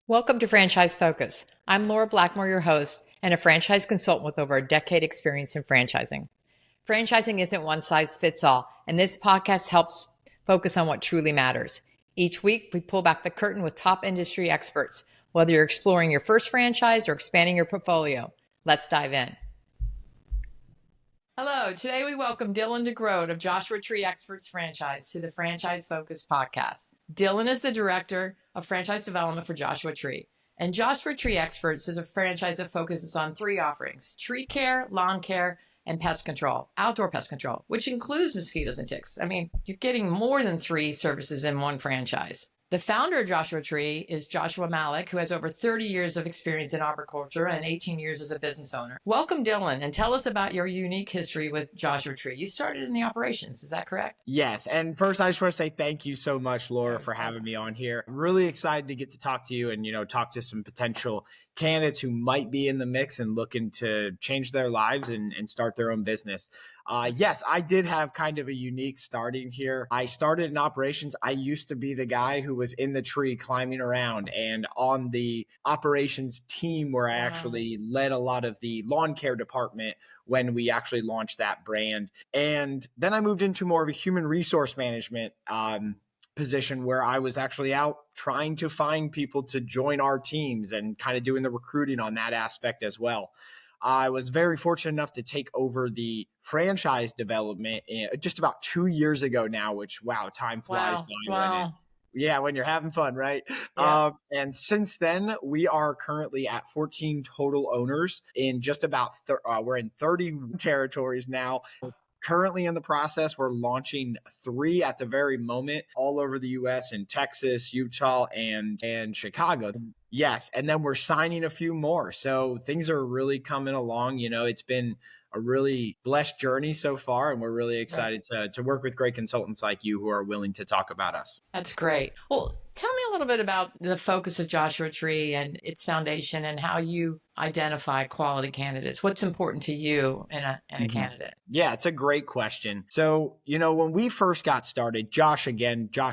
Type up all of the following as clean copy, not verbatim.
Welcome to Franchise Focus. I'm Laura Blackmore, your host, and a franchise consultant with over a decade experience in franchising. Franchising isn't one size fits all, and this podcast helps focus on what truly matters. Each week, we pull back the curtain with top industry experts, whether you're exploring your first franchise or expanding your portfolio. Let's dive in. Hello, today we welcome Dylan DeGroat of Joshua Tree Experts Franchise to the Franchise Focus podcast. Dylan is the Director of Franchise Development for Joshua Tree. And Joshua Tree Experts is a franchise that focuses on three offerings: tree care, lawn care, and pest control, outdoor pest control, which includes mosquitoes and ticks. I mean, you're getting more than three services in one franchise. The founder of Joshua Tree is Joshua Malik, who has over 30 years of experience in arboriculture and 18 years as a business owner. Welcome, Dylan, and tell us about your unique history with Joshua Tree. You started in the operations, is that correct? Yes. And first, I just want to say thank you so much, Laura, for having me on here. I'm really excited to get to talk to you and, talk to some potential candidates who might be in the mix and looking to change their lives and start their own business. Yes, I did have kind of a unique starting here. I started in operations. I used to be the guy who was in the tree climbing around and on the operations team where I actually led a lot of the lawn care department when we actually launched that brand. And then I moved into more of a human resource management position where I was actually out trying to find people to join our teams and kind of doing the recruiting on that aspect as well. I was very fortunate enough to take over the franchise development just about 2 years ago now, which, wow, time flies by. When you're having fun, right? Yeah. And since then, we are currently at 14 total owners in just about, we're in 30 territories now. Currently in the process, we're launching 3 at the very moment all over the U.S. in Texas, Utah, and Chicago. Yes. And then we're signing a few more. So things are really coming along. It's been a really blessed journey so far, and we're really excited to work with great consultants like you who are willing to talk about us. That's great. Well, tell me a little bit about the focus of Joshua Tree and its foundation and how you identify quality candidates. What's important to you in a candidate? Yeah, it's a great question. So, when we first got started, Josh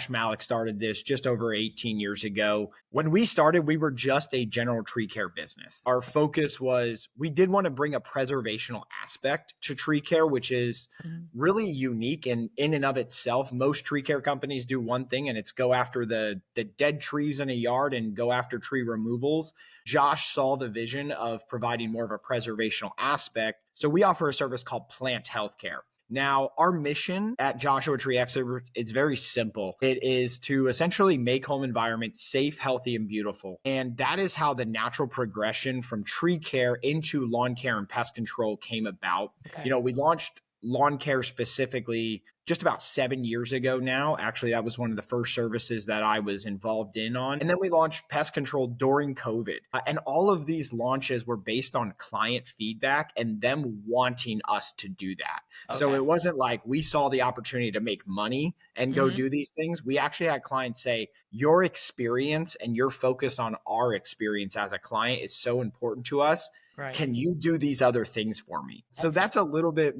Malik started this just over 18 years ago. When we started, we were just a general tree care business. Our focus was we did want to bring a preservational aspect to tree care, which is really unique in and of itself. Most tree care companies do one thing, and it's go after the dead trees in a yard and go after tree removals. Josh saw the vision of providing more of a preservational aspect. So we offer a service called plant healthcare. Now, our mission at Joshua Tree Experts, it's very simple. It is to essentially make home environments safe, healthy, and beautiful. And that is how the natural progression from tree care into lawn care and pest control came about. Okay. We launched lawn care specifically just about 7 years ago now. Actually, that was one of the first services that I was involved in on. And then we launched pest control during COVID. And all of these launches were based on client feedback and them wanting us to do that. Okay. So it wasn't like we saw the opportunity to make money and go do these things. We actually had clients say, your experience and your focus on our experience as a client is so important to us. Right. Can you do these other things for me? So that's a little bit,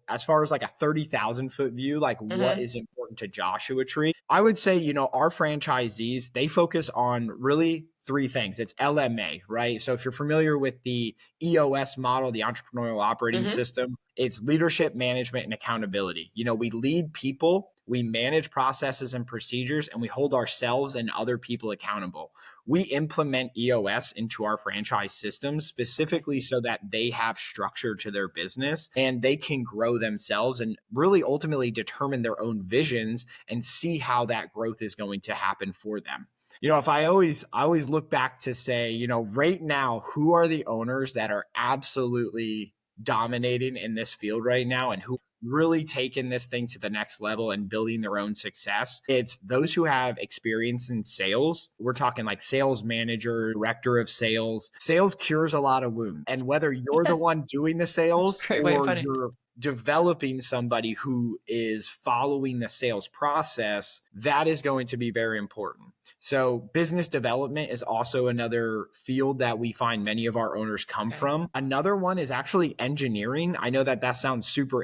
as far as like a 30,000 foot view, like what is important to Joshua Tree. I would say, our franchisees, they focus on really 3 things. It's LMA, right? So if you're familiar with the EOS model, the entrepreneurial operating system, it's leadership, management, and accountability. We lead people, we manage processes and procedures, and we hold ourselves and other people accountable. We implement EOS into our franchise systems specifically so that they have structure to their business and they can grow themselves and really ultimately determine their own visions and see how that growth is going to happen for them. If I always look back to say, right now, who are the owners that are absolutely dominating in this field right now and who really taking this thing to the next level and building their own success? It's those who have experience in sales. We're talking like sales manager, director of sales. Sales cures a lot of wounds. And whether you're the one doing the sales or developing somebody who is following the sales process, that is going to be very important. So business development is also another field that we find many of our owners come from. Another one is actually engineering. I know that sounds super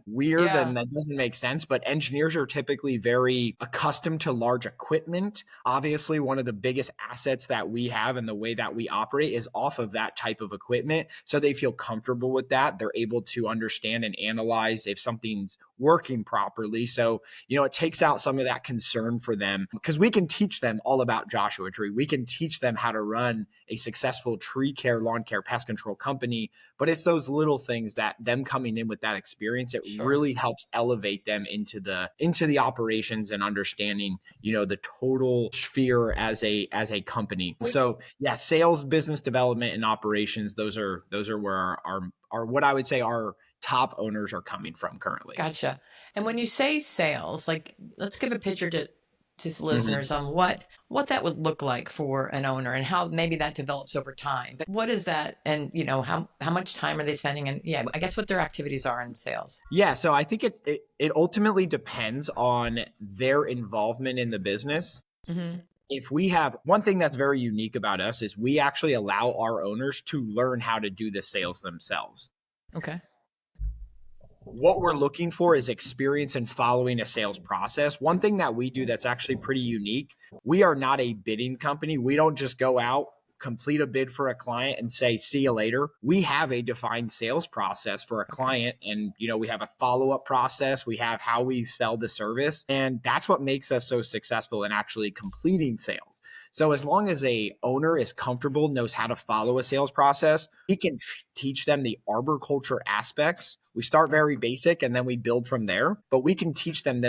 weird and that doesn't make sense, but engineers are typically very accustomed to large equipment. Obviously, one of the biggest assets that we have and the way that we operate is off of that type of equipment. So they feel comfortable with that. They're able to understand and analyze if something's working properly. So, it takes out some of that concern for them, because we can teach them all about Joshua Tree. We can teach them how to run a successful tree care, lawn care, pest control company. But it's those little things that them coming in with that experience, it really helps elevate them into the operations and understanding, the total sphere as a company. So yeah, sales, business development, and operations, those are where our what I would say our top owners are coming from currently. Gotcha. And when you say sales, like, let's give a picture to listeners on what that would look like for an owner and how maybe that develops over time. But what is that? And how much time are they spending? And I guess what their activities are in sales. Yeah. So I think it ultimately depends on their involvement in the business. If we have one thing that's very unique about us is we actually allow our owners to learn how to do the sales themselves. Okay. What we're looking for is experience in following a sales process. One thing that we do that's actually pretty unique, we are not a bidding company. We don't just go out, complete a bid for a client and say, see you later. We have a defined sales process for a client. And, we have a follow-up process. We have how we sell the service. And that's what makes us so successful in actually completing sales. So as long as a owner is comfortable, knows how to follow a sales process, we can teach them the arboriculture aspects. We start very basic and then we build from there, but we can teach them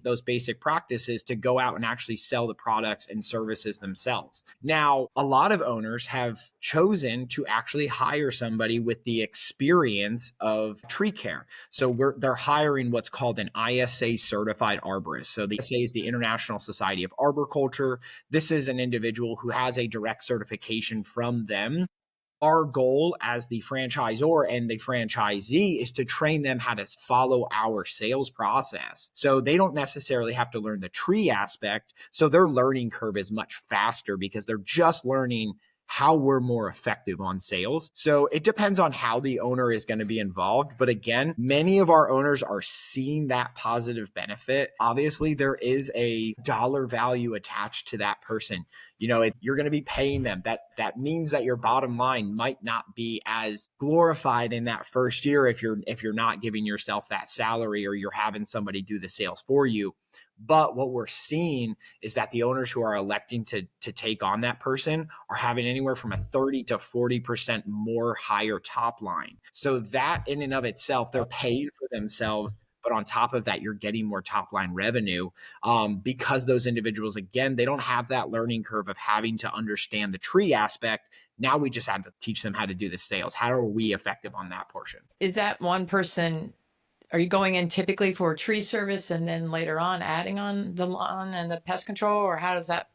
those basic practices to go out and actually sell the products and services themselves. Now, a lot of owners have chosen to actually hire somebody with the experience of tree care. So they're hiring what's called an ISA certified arborist. So the ISA is the International Society of Arboriculture. This is an individual who has a direct certification from them. Our goal as the franchisor and the franchisee is to train them how to follow our sales process. So they don't necessarily have to learn the tree aspect. So their learning curve is much faster because they're just learning how we're more effective on sales. So it depends on how the owner is going to be involved. But again, many of our owners are seeing that positive benefit. Obviously, there is a dollar value attached to that person. You're going to be paying them. That means that your bottom line might not be as glorified in that first year if you're not giving yourself that salary or you're having somebody do the sales for you. But what we're seeing is that the owners who are electing to take on that person are having anywhere from a 30 to 40% more higher top line. So that in and of itself, they're paying for themselves. But on top of that, you're getting more top line revenue because those individuals, again, they don't have that learning curve of having to understand the tree aspect. Now we just had to teach them how to do the sales. How are we effective on that portion? Is that one person? Are you going in typically for tree service and then later on adding on the lawn and the pest control, or how does that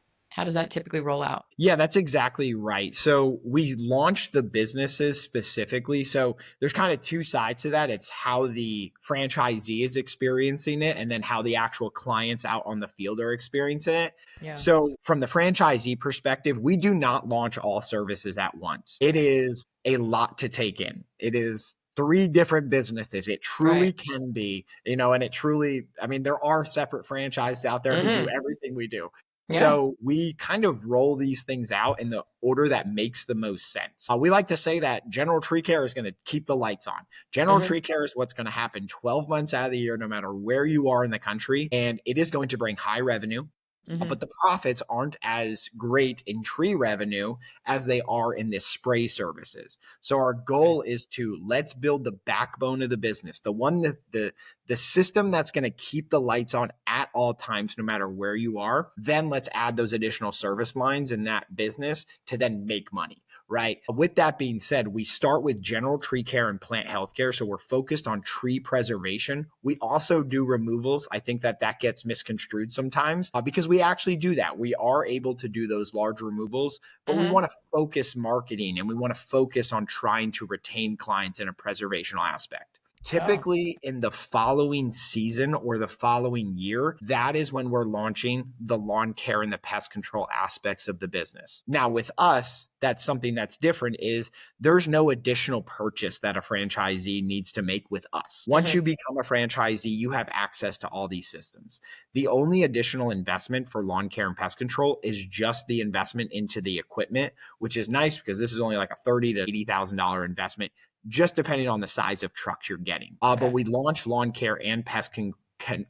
typically roll out? Yeah, that's exactly right. So we launched the businesses specifically. So there's kind of two sides to that. It's how the franchisee is experiencing it and then how the actual clients out on the field are experiencing it. Yeah. So from the franchisee perspective, we do not launch all services at once. It is a lot to take in. It is 3 different businesses. It truly can be, and it truly, there are separate franchises out there who do everything we do. Yeah. So we kind of roll these things out in the order that makes the most sense. We like to say that general tree care is going to keep the lights on. General tree care is what's going to happen 12 months out of the year, no matter where you are in the country. And it is going to bring high revenue. But the profits aren't as great in tree revenue as they are in the spray services. So our goal is to let's build the backbone of the business, the one that the system that's going to keep the lights on at all times, no matter where you are. Then let's add those additional service lines in that business to then make money. Right. With that being said, we start with general tree care and plant health care. So we're focused on tree preservation. We also do removals. I think that gets misconstrued sometimes because we actually do that. We are able to do those large removals, but we want to focus marketing and we want to focus on trying to retain clients in a preservational aspect. Oh, Typically in the following season or the following year, that is when we're launching the lawn care and the pest control aspects of the business. Now with us, that's something that's different is there's no additional purchase that a franchisee needs to make with us. Once hmm you become a franchisee, you have access to all these systems. The only additional investment for lawn care and pest control is just the investment into the equipment, which is nice because this is only like a $30,000 to $80,000 investment, just depending on the size of trucks you're getting. But okay. we launched lawn care and pest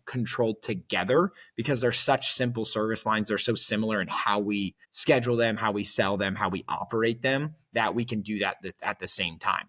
control together because they're such simple service lines. They're so similar in how we schedule them, how we sell them, how we operate them, that we can do that at the same time.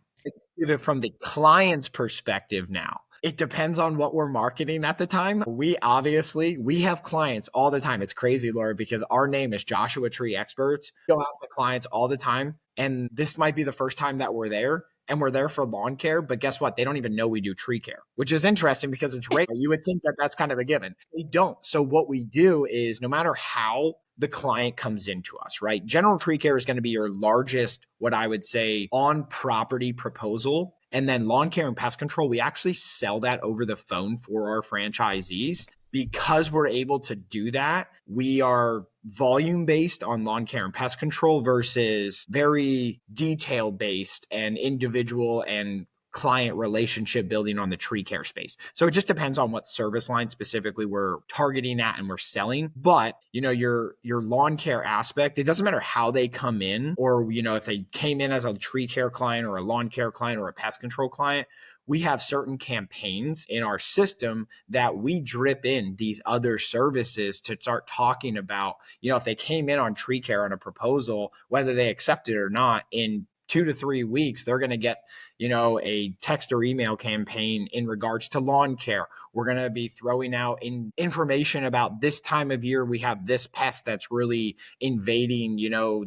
Even from the client's perspective now, it depends on what we're marketing at the time. We have clients all the time. It's crazy, Laura, because our name is Joshua Tree Experts. We go out to clients all the time. And this might be the first time that we're there. And we're there for lawn care, but guess what? They don't even know we do tree care, which is interesting because it's rare. You would think that that's kind of a given. They don't. So what we do is no matter how the client comes into us, right? General tree care is going to be your largest, what I would say, on property proposal. And then lawn care and pest control, we actually sell that over the phone for our franchisees. Because we're able to do that, we are volume based on lawn care and pest control versus very detail based and individual and client relationship building on the tree care space. So it just depends on what service line specifically we're targeting at and we're selling. But, your lawn care aspect, it doesn't matter how they come in or, if they came in as a tree care client or a lawn care client or a pest control client, we have certain campaigns in our system that we drip in these other services to start talking about, if they came in on tree care on a proposal, whether they accept it or not, in 2 to 3 weeks, they're going to get, a text or email campaign in regards to lawn care. We're going to be throwing out information about this time of year. We have this pest that's really invading,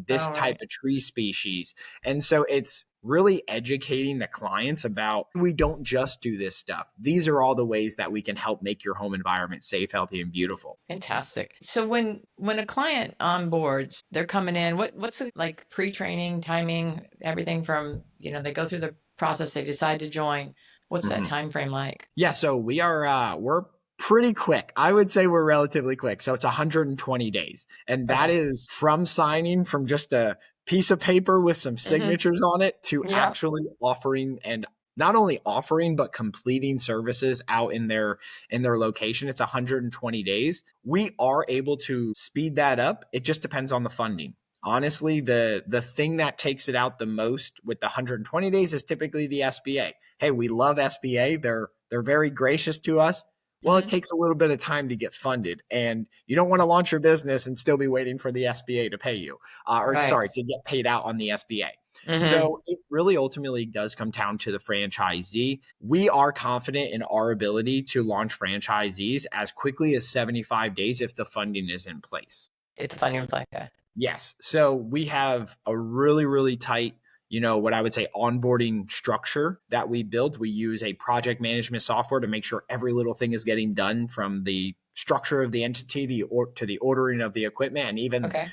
this All type right. of tree species. And so it's really educating the clients about we don't just do this stuff. These are all the ways that we can help make your home environment safe, healthy, and beautiful. Fantastic. So when a client onboards, they're coming in, what's it like pre-training, timing, everything from, they go through the process, they decide to join. What's that Mhm. time frame like? Yeah, so we're pretty quick. I would say we're relatively quick. So it's 120 days. And that Okay. is from signing from just a piece of paper with some hmm signatures on it to Yeah. actually offering and not only offering but completing services out in their location. It's 120 days. We are able to speed that up. It just depends on the funding. Honestly, the thing that takes it out the most with the 120 days is typically the SBA. Hey, we love SBA. They're very gracious to us. Well, it hmm takes a little bit of time to get funded, and you don't want to launch your business and still be waiting for the SBA to pay you, or Right. sorry, to get paid out on the SBA. hmm So it really ultimately does come down to the franchisee. We are confident in our ability to launch franchisees as quickly as 75 days if the funding is in place. It's fun. You're like, okay. Yes. So we have a really, really tight, what I would say onboarding structure that we built. We use a project management software to make sure every little thing is getting done from the structure of the entity, to the ordering of the equipment, and even, Okay.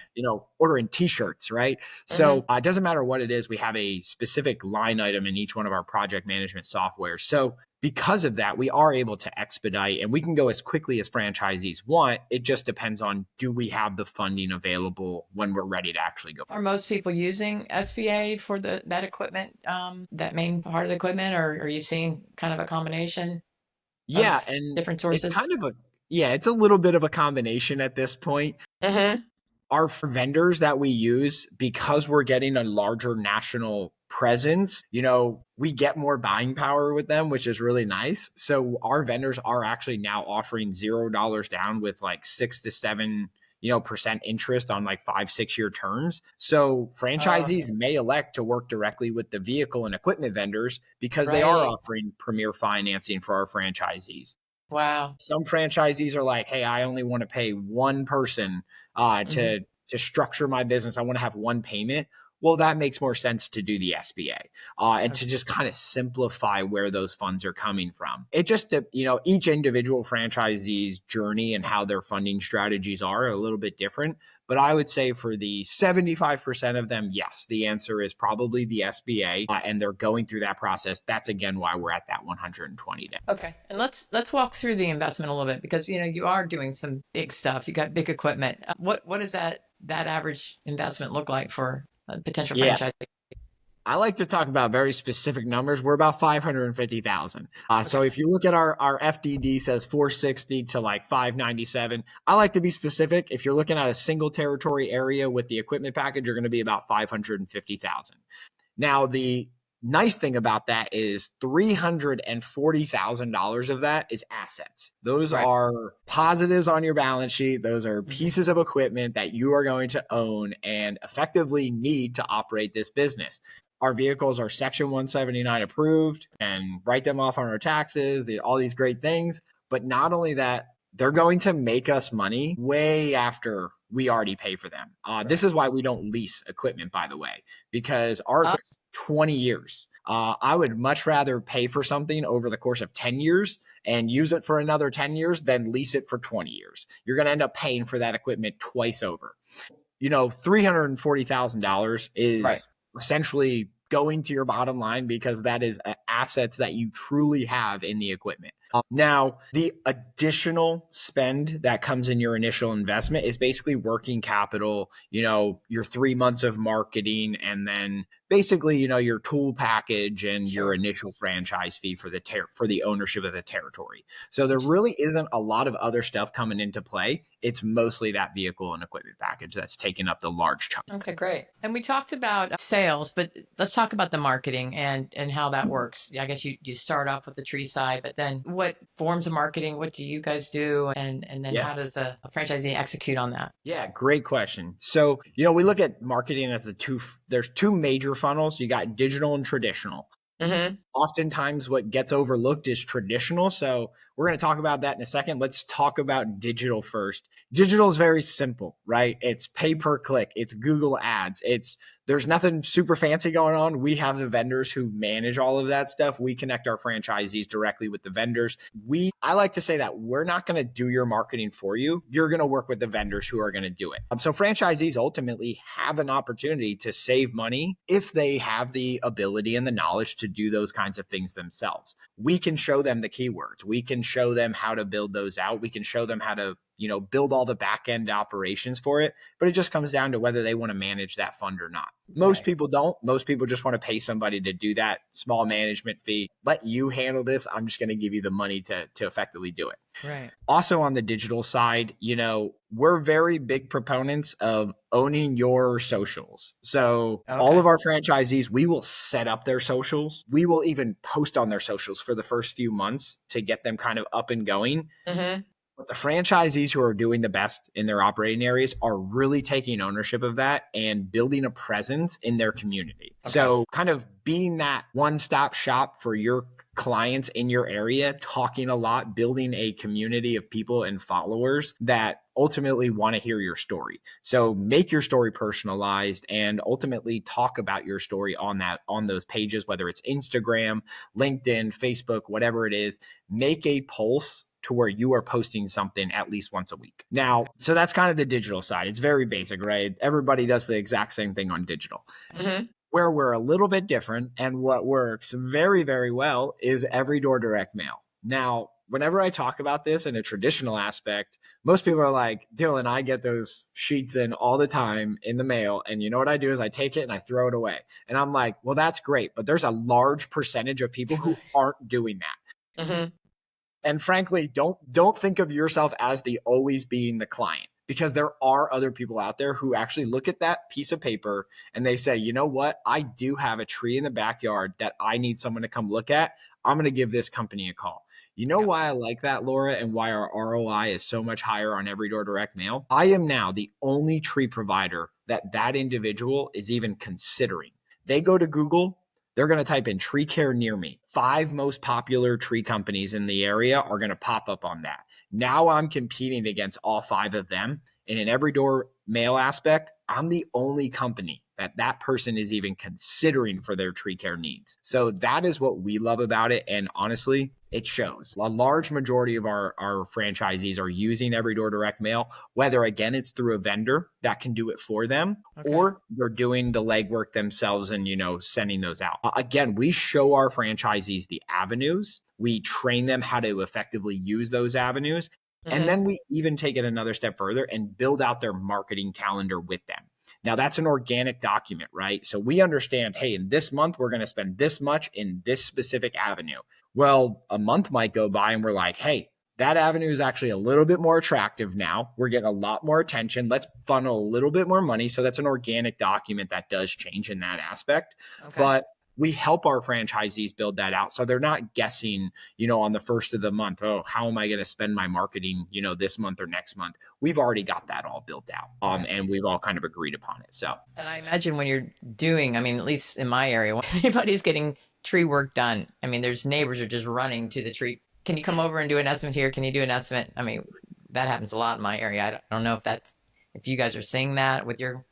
ordering t-shirts, right? hmm So it doesn't matter what it is. We have a specific line item in each one of our project management software. So because of that, we are able to expedite and we can go as quickly as franchisees want. It just depends on, do we have the funding available when we're ready to actually go? Are most people using SBA for that equipment, that main part of the equipment, or are you seeing kind of a combination Yeah. of And different it's sources? kind of it's a little bit of a combination at this point. hmm Our vendors that we use, because we're getting a larger national presence, we get more buying power with them, which is really nice. So our vendors are actually now offering $0 down with like 6 to 7 percent interest on like 5, 6 year terms. So Oh, franchisees may elect to work directly with the vehicle and equipment vendors because they are right. offering premier financing for our franchisees. Wow. Some franchisees are like, hey, I only want to pay one person hmm to structure my business. I want to have one payment. well, that makes more sense to do the SBA and Okay. to just kind of simplify where those funds are coming from. It just, each individual franchisee's journey and how their funding strategies are a little bit different. But I would say for the 75% of them, yes, the answer is probably the SBA, and they're going through that process. That's again why we're at that 120 day. Okay. And let's walk through the investment a little bit, because you are doing some big stuff. You got big equipment. What does that average investment look like for a potential Yeah. franchise? I like to talk about very specific numbers. We're about 550,000. So Okay. if you look at our FDD says 460 to like 597. I like to be specific. If you're looking at a single territory area with the equipment package, you're going to be about 550,000. Now, the nice thing about that is $340,000 of that is assets. Those Right. are positives on your balance sheet. Those are Mhm. pieces of equipment that you are going to own and effectively need to operate this business. Our vehicles are Section 179 approved and write them off on our taxes, all these great things. But not only that, they're going to make us money way after we already pay for them. This is why we don't lease equipment, by the way, because our equipment is 20 years. I would much rather pay for something over the course of 10 years and use it for another 10 years than lease it for 20 years. You're going to end up paying for that equipment twice over. $340,000 is essentially going to your bottom line because that is assets that you truly have in the equipment. Now, the additional spend that comes in your initial investment is basically working capital, your 3 months of marketing, and then basically, your tool package and your initial franchise fee for the ownership of the territory. So there really isn't a lot of other stuff coming into play. It's mostly that vehicle and equipment package that's taking up the large chunk. Okay, great. And we talked about sales, but let's talk about the marketing and how that works. I guess you start off with the tree side, but then what forms of marketing, what do you guys do? And then Yeah. how does a franchisee execute on that? Yeah, great question. So, we look at marketing as there's two major funnels. You got digital and traditional. Mm-hmm. Oftentimes what gets overlooked is traditional. So we're going to talk about that in a second. Let's talk about digital first. Digital is very simple, right? It's pay per click. It's Google ads. There's nothing super fancy going on. We have the vendors who manage all of that stuff. We connect our franchisees directly with the vendors. I like to say that we're not going to do your marketing for you. You're going to work with the vendors who are going to do it. So franchisees ultimately have an opportunity to save money if they have the ability and the knowledge to do those kinds of things themselves. We can show them the keywords. We can show them how to build those out. We can show them how to build all the back end operations for it, but it just comes down to whether they want to manage that fund or not. Most people don't. Most people just want to pay somebody to do that small management fee. Let you handle this. I'm just going to give you the money to effectively do it. Right. Also on the digital side, we're very big proponents of owning your socials. So all of our franchisees, we will set up their socials. We will even post on their socials for the first few months to get them kind of up and going. Mm-hmm. But the franchisees who are doing the best in their operating areas are really taking ownership of that and building a presence in their community. Okay. So kind of being that one-stop shop for your clients in your area, talking a lot, building a community of people and followers that ultimately want to hear your story. So make your story personalized and ultimately talk about your story on those pages, whether it's Instagram, LinkedIn, Facebook, whatever it is. Make a pulse to where you are posting something at least once a week. Now, so that's kind of the digital side. It's very basic, right? Everybody does the exact same thing on digital. Mm-hmm. Where we're a little bit different and what works very, very well is every door direct mail. Now, whenever I talk about this in a traditional aspect, most people are like, Dylan, I get those sheets in all the time in the mail. And you know what I do is I take it and I throw it away. And I'm like, well, that's great. But there's a large percentage of people who aren't doing that. Mm-hmm. And frankly, don't think of yourself as the always being the client, because there are other people out there who actually look at that piece of paper and they say, you know what? I do have a tree in the backyard that I need someone to come look at. I'm going to give this company a call. You know why I like that, Laura, and why our ROI is so much higher on every door direct mail? I am now the only tree provider that individual is even considering. They go to Google. They're going to type in tree care near me. 5 most popular tree companies in the area are going to pop up on that. Now I'm competing against all 5 of them. And in every door mail aspect, I'm the only company that person is even considering for their tree care needs. So that is what we love about it. And honestly, it shows. A large majority of our franchisees are using Every Door Direct Mail, whether again, it's through a vendor that can do it for them, or they're doing the legwork themselves and, sending those out. Again, we show our franchisees the avenues. We train them how to effectively use those avenues. And then we even take it another step further and build out their marketing calendar with them. Now, that's an organic document, right? So we understand, hey, in this month, we're going to spend this much in this specific avenue. Well, a month might go by and we're like, hey, that avenue is actually a little bit more attractive now. We're getting a lot more attention. Let's funnel a little bit more money. So that's an organic document that does change in that aspect. But we help our franchisees build that out. So they're not guessing, on the first of the month, oh, how am I going to spend my marketing, this month or next month? We've already got that all built out. And we've all kind of agreed upon it. So, and I imagine when you're doing, at least in my area, when anybody's getting tree work done, there's neighbors are just running to the tree. Can you come over and do an estimate here? Can you do an estimate? That happens a lot in my area. I don't know if you guys are seeing that with your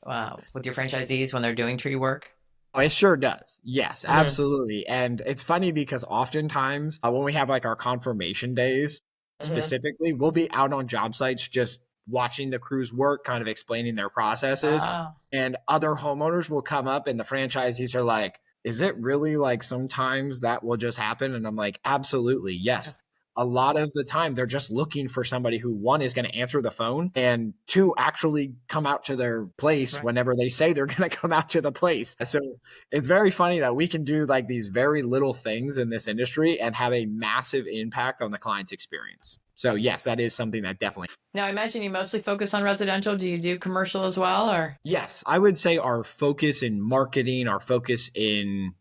franchisees when they're doing tree work. It sure does. Yes, absolutely. And it's funny because oftentimes when we have like our confirmation days specifically, we'll be out on job sites just watching the crews work, kind of explaining their processes. And other homeowners will come up and the franchisees are like, is it really like sometimes that will just happen? And I'm like, absolutely. Yes. A lot of the time they're just looking for somebody who, one, is going to answer the phone, and two, actually come out to their place whenever they say they're going to come out to the place. So it's very funny that we can do like these very little things in this industry and have a massive impact on the client's experience. So yes, that is something that definitely. Now, I imagine you mostly focus on residential. Do you do commercial as well, or? Yes, I would say our focus in marketing, our focus in,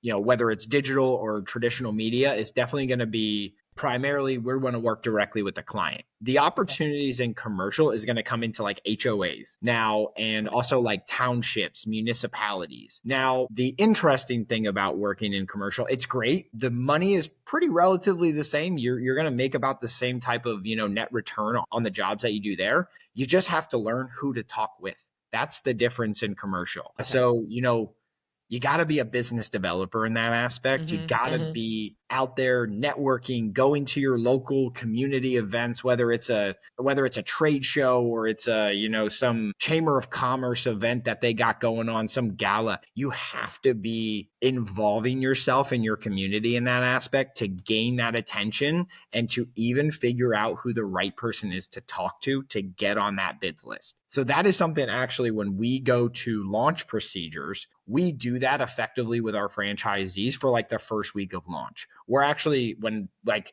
whether it's digital or traditional media, is definitely going to be primarily we're going to work directly with the client. The opportunities in commercial is going to come into like HOAs now, and also like townships, municipalities. Now, the interesting thing about working in commercial, it's great. The money is pretty relatively the same. You're going to make about the same type of, net return on the jobs that you do there. You just have to learn who to talk with. That's the difference in commercial. So, you got to be a business developer in that aspect. You got to be out there networking, going to your local community events, whether it's a trade show or it's a, some chamber of commerce event that they got going on, some gala. You have to be involving yourself in your community in that aspect to gain that attention and to even figure out who the right person is to talk to get on that bids list. So that is something actually when we go to launch procedures, we do that effectively with our franchisees for like the first week of launch. We're actually,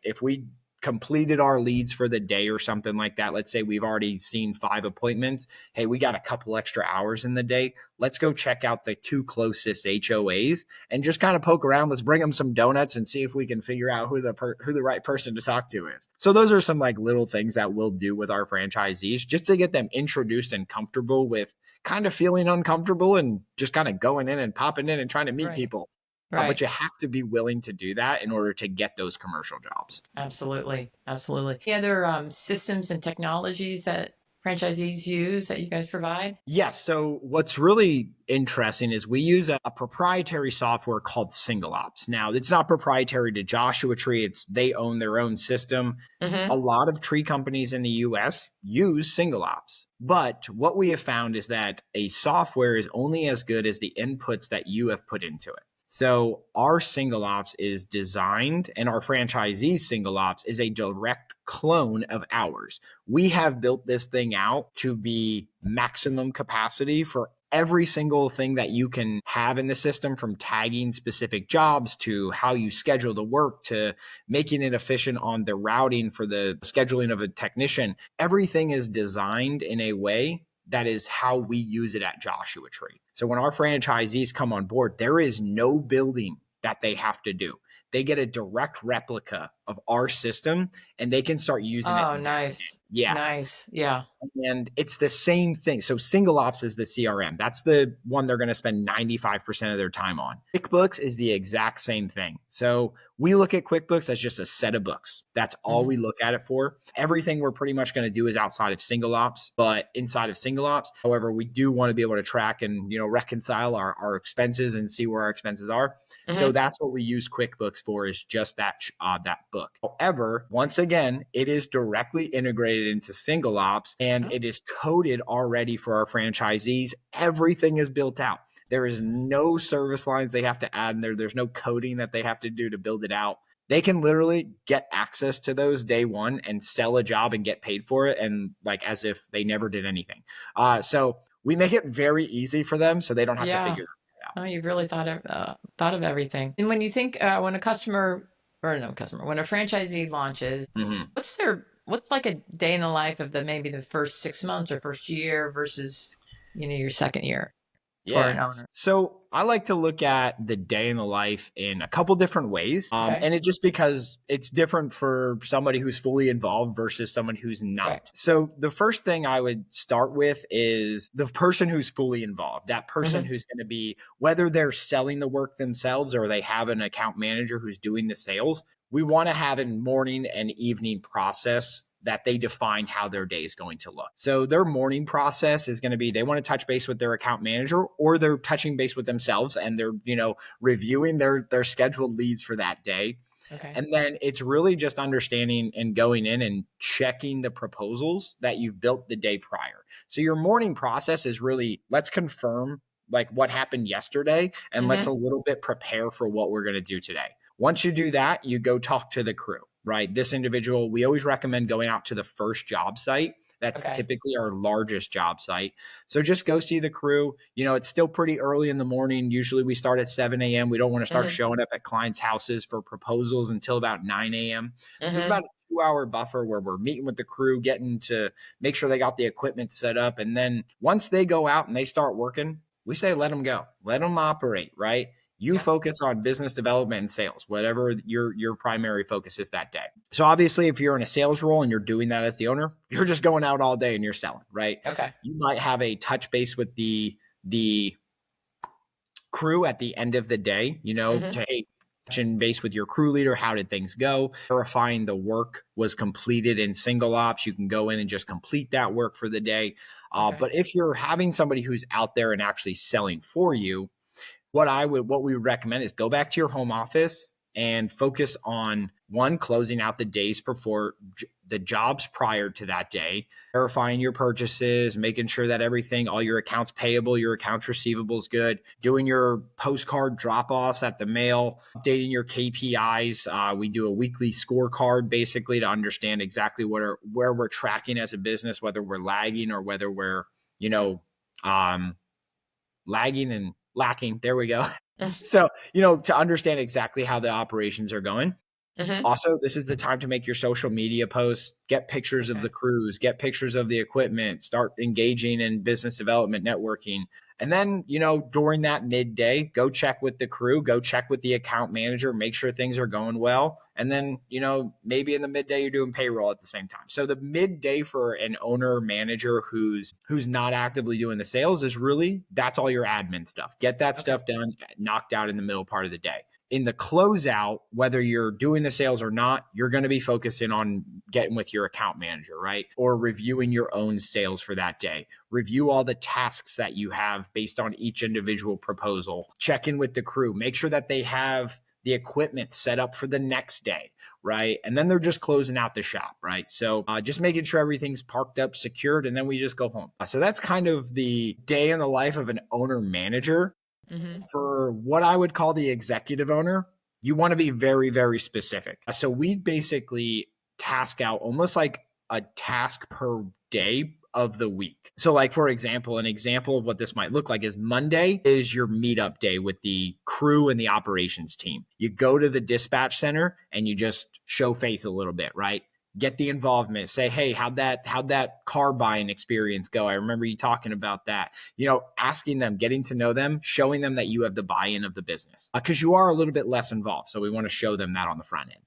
if we completed our leads for the day or something like that, let's say we've already seen 5 appointments. Hey, we got a couple extra hours in the day. Let's go check out the 2 closest HOAs and just kind of poke around. Let's bring them some donuts and see if we can figure out who the right person to talk to is. So those are some like little things that we'll do with our franchisees just to get them introduced and comfortable with kind of feeling uncomfortable and just kind of going in and popping in and trying to meet people. But you have to be willing to do that in order to get those commercial jobs. Absolutely. Any other systems and technologies that franchisees use that you guys provide? Yes. So what's really interesting is we use a proprietary software called SingleOps. Now, it's not proprietary to Joshua Tree. They own their own system. A lot of tree companies in the US use SingleOps. But what we have found is that a software is only as good as the inputs that you have put into it. So our SingleOps is designed, and our franchisees SingleOps is a direct clone of ours. We have built this thing out to be maximum capacity for every single thing that you can have in the system, from tagging specific jobs to how you schedule the work to making it efficient on the routing for the scheduling of a technician. Everything is designed in a way that is how we use it at Joshua Tree. So when our franchisees come on board, there is no building that they have to do. They get a direct replica of our system, and they can start using it. Oh, nice. Yeah. Nice. Yeah. And it's the same thing. So Single Ops is the CRM. That's the one they're going to spend 95% of their time on. QuickBooks is the exact same thing. So we look at QuickBooks as just a set of books. That's all we look at it for. Everything we're pretty much going to do is outside of Single Ops, but inside of Single Ops, however, we do want to be able to track and, reconcile our expenses and see where our expenses are. So that's what we use QuickBooks for, is just that book. However, once again, it is directly integrated into Single Ops, and it is coded already for our franchisees. Everything is built out. There is no service lines they have to add in there. There's no coding that they have to do to build it out. They can literally get access to those day one and sell a job and get paid for it, and like as if they never did anything. So we make it very easy for them, so they don't have to figure it out. Oh, you've really thought of everything. And when you think when a franchisee launches, what's like a day in the life of maybe the first 6 months or first year versus your second year for an owner? So I like to look at the day in the life in a couple different ways. And it just because it's different for somebody who's fully involved versus someone who's not. Right. So the first thing I would start with is the person who's fully involved, that person who's going to be, whether they're selling the work themselves or they have an account manager who's doing the sales, we want to have a morning and evening process that they define how their day is going to look. So their morning process is going to be, they want to touch base with their account manager, or they're touching base with themselves and they're, reviewing their scheduled leads for that day. Okay. And then it's really just understanding and going in and checking the proposals that you've built the day prior. So your morning process is really, let's confirm like what happened yesterday, and let's a little bit prepare for what we're going to do today. Once you do that, you go talk to the crew. Right. This individual, we always recommend going out to the first job site. That's typically our largest job site. So just go see the crew. It's still pretty early in the morning. Usually we start at 7 a.m. We don't want to start showing up at clients' houses for proposals until about 9 a.m. So there's about a 2-hour buffer where we're meeting with the crew, getting to make sure they got the equipment set up. And then once they go out and they start working, we say, let them go, let them operate, right? You focus on business development and sales, whatever your primary focus is that day. So obviously, if you're in a sales role and you're doing that as the owner, you're just going out all day and you're selling, right? Okay. You might have a touch base with the crew at the end of the day, to, hey, touching base with your crew leader. How did things go? Verifying the work was completed in Single Ops. You can go in and just complete that work for the day. But if you're having somebody who's out there and actually selling for you, what we would recommend is go back to your home office and focus on closing out the days before the jobs prior to that day, verifying your purchases, making sure that everything, all your accounts payable, your accounts receivable is good, doing your postcard drop-offs at the mail, updating your KPIs. We do a weekly scorecard basically to understand exactly where we're tracking as a business, whether we're lagging or whether we're, lagging and lacking. There we go. So, to understand exactly how the operations are going. Also, this is the time to make your social media posts, get pictures of the crews, get pictures of the equipment, start engaging in business development, networking. And then, during that midday, go check with the crew, go check with the account manager, make sure things are going well. And then, maybe in the midday, you're doing payroll at the same time. So the midday for an owner manager who's not actively doing the sales is really, that's all your admin stuff. Get that stuff done, knocked out in the middle part of the day. In the closeout, whether you're doing the sales or not, you're going to be focusing on getting with your account manager, right? Or reviewing your own sales for that day. Review all the tasks that you have based on each individual proposal. Check in with the crew. Make sure that they have the equipment set up for the next day, right? And then they're just closing out the shop, right? So just making sure everything's parked up, secured, and then we just go home. So that's kind of the day in the life of an owner manager. For what I would call the executive owner, you want to be very, very specific. So we basically task out almost like a task per day of the week. So like, for example, an example of what this might look like is Monday is your meetup day with the crew and the operations team. You go to the dispatch center and you just show face a little bit, right? Get the involvement, say, hey, how'd that car buying experience go? I remember you talking about that. Asking them, getting to know them, showing them that you have the buy-in of the business because you are a little bit less involved. So we want to show them that on the front end.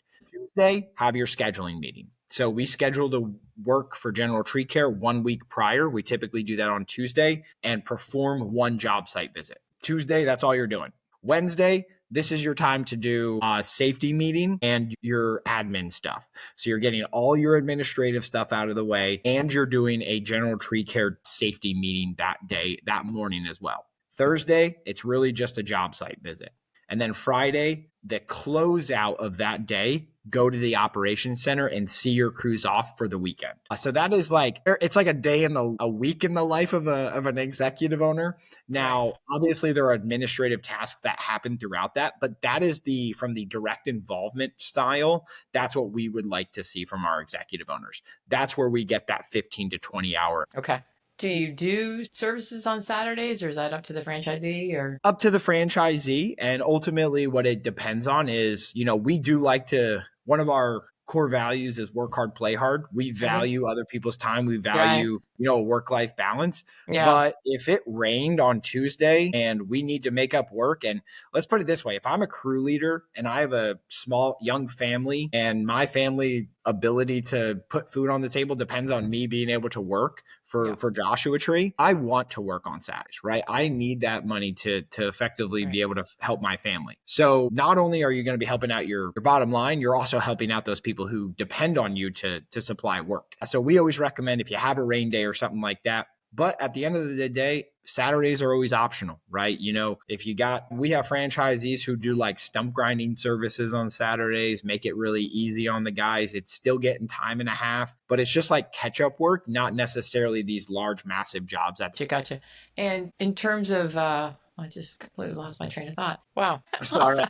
Wednesday, have your scheduling meeting. So we schedule the work for general tree care 1 week prior. We typically do that on Tuesday and perform one job site visit. Tuesday, that's all you're doing. Wednesday, this is your time to do a safety meeting and your admin stuff. So you're getting all your administrative stuff out of the way, and you're doing a general tree care safety meeting that day, that morning as well. Thursday, it's really just a job site visit. And then Friday, the closeout of that day, go to the operations center and see your crews off for the weekend. So that is like, it's like a week in the life of an executive owner. Now, obviously there are administrative tasks that happen throughout that, but that is from the direct involvement style. That's what we would like to see from our executive owners. That's where we get that 15 to 20 hour. Okay. Do you do services on Saturdays, or is that up to the franchisee? Or up to the franchisee? And ultimately what it depends on is, we do like to, one of our core values is work hard, play hard. We value other people's time. We value, work-life balance. Yeah. But if it rained on Tuesday and we need to make up work, and let's put it this way, if I'm a crew leader and I have a small young family and my family ability to put food on the table depends on me being able to work for Joshua Tree, I want to work on Saturdays, right? I need that money to effectively be able to help my family. So not only are you going to be helping out your bottom line, you're also helping out those people who depend on you to supply work. So we always recommend, if you have a rain day or something like that, but at the end of the day, Saturdays are always optional, right? We have franchisees who do like stump grinding services on Saturdays, make it really easy on the guys. It's still getting time and a half, but it's just like catch-up work, not necessarily these large, massive jobs. Gotcha. And in terms of, I just completely lost my train of thought. Wow. Sorry.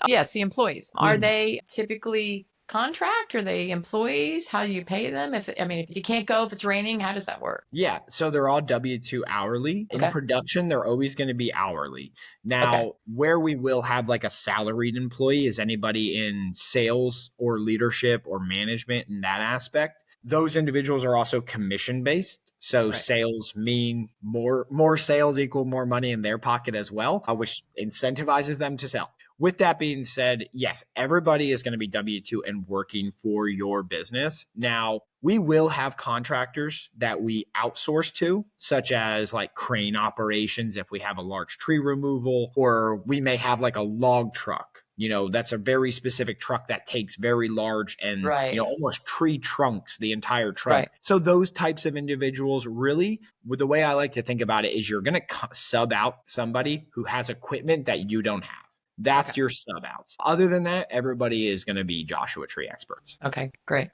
Yes, the employees. Are they typically contract? Are they employees? How do you pay them? If you can't go, if it's raining, how does that work? Yeah. So they're all W-2 hourly. In production, they're always going to be hourly. Now, where we will have like a salaried employee is anybody in sales or leadership or management in that aspect. Those individuals are also commission based. So sales mean more sales equal more money in their pocket as well, which incentivizes them to sell. With that being said, yes, everybody is going to be W-2 and working for your business. Now, we will have contractors that we outsource to, such as like crane operations if we have a large tree removal, or we may have like a log truck. That's a very specific truck that takes very large and almost tree trunks the entire truck. Right. So those types of individuals, really, the way I like to think about it is you're going to sub out somebody who has equipment that you don't have. That's your sub outs. Other than that, everybody is going to be Joshua Tree experts. Okay, great.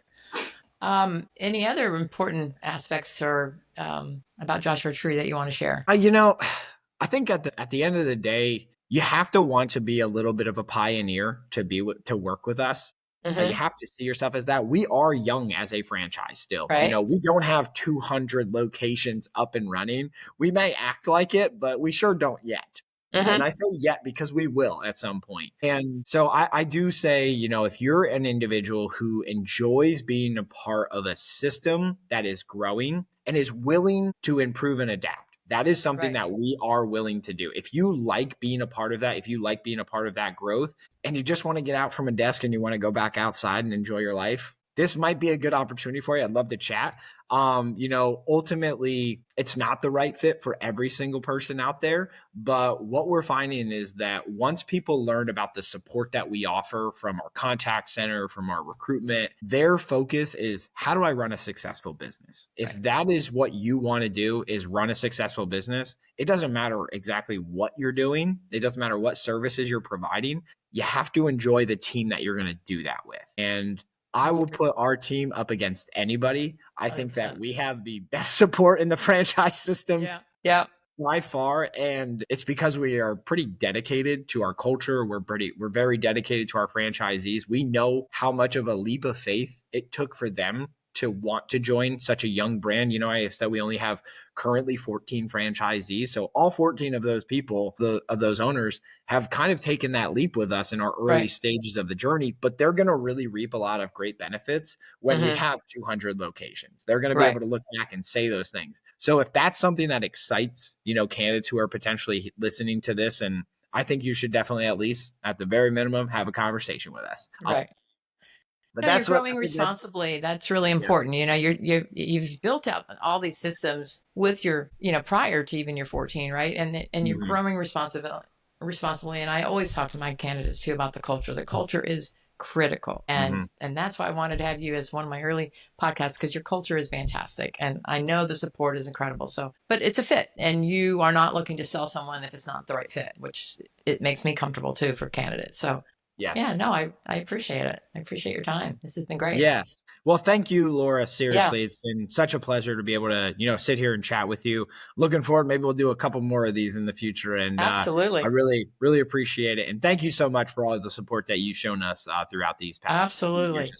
Any other important aspects or about Joshua Tree that you want to share? I think at the end of the day, you have to want to be a little bit of a pioneer to work with us. You have to see yourself as that. We are young as a franchise still. Right. We don't have 200 locations up and running. We may act like it, but we sure don't yet. And I say yet because we will at some point. And so I do say, if you're an individual who enjoys being a part of a system that is growing and is willing to improve and adapt, that is something that we are willing to do. If you like being a part of that, if you like being a part of that growth, and you just want to get out from a desk and you want to go back outside and enjoy your life, this might be a good opportunity for you. I'd love to chat. Ultimately, it's not the right fit for every single person out there. But what we're finding is that once people learn about the support that we offer from our contact center, from our recruitment, their focus is, how do I run a successful business? If that is what you want to do, is run a successful business, it doesn't matter exactly what you're doing. It doesn't matter what services you're providing. You have to enjoy the team that you're going to do that with. And I will put our team up against anybody. I 100%. Think that we have the best support in the franchise system by far. And it's because we are pretty dedicated to our culture. We're very dedicated to our franchisees. We know how much of a leap of faith it took for them to want to join such a young brand. I said we only have currently 14 franchisees. So all 14 of those people, of those owners, have kind of taken that leap with us in our early stages of the journey, but they're going to really reap a lot of great benefits when we have 200 locations. They're going to be able to look back and say those things. So if that's something that excites, candidates who are potentially listening to this and I think you should definitely, at least at the very minimum, have a conversation with us. Right. But No, you're that's what growing I think that's, responsibly. That's really yeah. important. You've built out all these systems with your, prior to even your 14, right? And you're Mhm. growing responsibly. And I always talk to my candidates too about the culture. The culture is critical. And Mhm. that's why I wanted to have you as one of my early podcasts, because your culture is fantastic. And I know the support is incredible. So, but it's a fit, and you are not looking to sell someone if it's not the right fit, which it makes me comfortable too for candidates. So Yes. yeah, no, I appreciate it. I appreciate your time. This has been great. Yes. Well, thank you, Laura. Yeah, Seriously, it's been such a pleasure to be able to, sit here and chat with you. Looking forward, maybe we'll do a couple more of these in the future. And I absolutely. really, really appreciate it. And thank you so much for all of the support that you've shown us throughout these past few years. Absolutely.